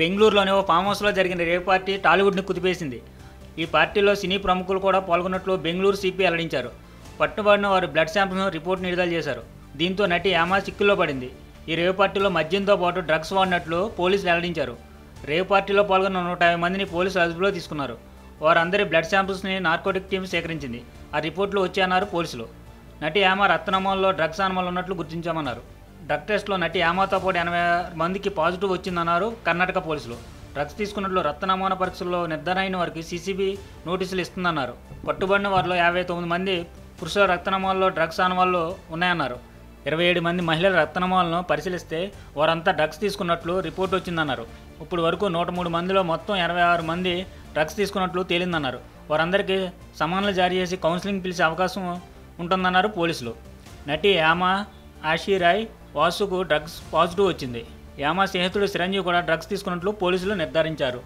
బెంగళూరులోని ఓ ఫామ్ హౌస్లో జరిగిన రేవ్ పార్టీ టాలీవుడ్ని కుదిపేసింది. ఈ పార్టీలో సినీ ప్రముఖులు కూడా పాల్గొన్నట్లు బెంగళూరు సిపి వెల్లడించారు. పట్టుబడిన వారు బ్లడ్ శాంపిల్స్ను రిపోర్ట్ విడుదల చేశారు. దీంతో నటి యామా చిక్కుల్లో పడింది. ఈ రేవ్ పార్టీలో మద్యంతో పాటు డ్రగ్స్ వాడినట్లు పోలీసులు వెల్లడించారు. రేవ్ పార్టీలో పాల్గొన్న 150 మందిని పోలీసులు అదుపులో తీసుకున్నారు. వారందరి బ్లడ్ శాంపిల్స్ని నార్కోటిక్ టీం సేకరించింది. ఆ రిపోర్టులు వచ్చాయన్నారు పోలీసులు. నటి యామ రక్తనమూనాలో డ్రగ్స్ ఆనమలు ఉన్నట్లు గుర్తించామన్నారు. డ్రగ్ టెస్ట్లో నటి యామాతో పాటు 80 మందికి పాజిటివ్ వచ్చిందన్నారు కర్ణాటక పోలీసులు. డ్రగ్స్ తీసుకున్నట్లు రక్త నమూనా పరీక్షల్లో నిర్ధారణ అయిన వారికి సీసీబీ నోటీసులు ఇస్తుందన్నారు. పట్టుబడిన వారిలో 59 మంది పురుషుల రక్త నమూనాల్లో డ్రగ్స్ ఆనవాళ్లు ఉన్నాయన్నారు. 27 మంది మహిళల రక్త నమూనాలను పరిశీలిస్తే వారంతా డ్రగ్స్ తీసుకున్నట్లు రిపోర్ట్ వచ్చిందన్నారు. ఇప్పుడు వరకు 103 మందిలో మొత్తం 86 మంది డ్రగ్స్ తీసుకున్నట్లు తేలిందన్నారు. వారందరికీ సమన్లు జారీ చేసి కౌన్సిలింగ్ పిలిచే అవకాశం ఉంటుందన్నారు పోలీసులు. నటి యామా, ఆషిరాయ్, వాసుకు డ్రగ్స్ పాజిటివ్ వచ్చింది. యామా స్నేహితుడు చిరంజీవి కూడా డ్రగ్స్ తీసుకున్నట్లు పోలీసులు నిర్ధారించారు.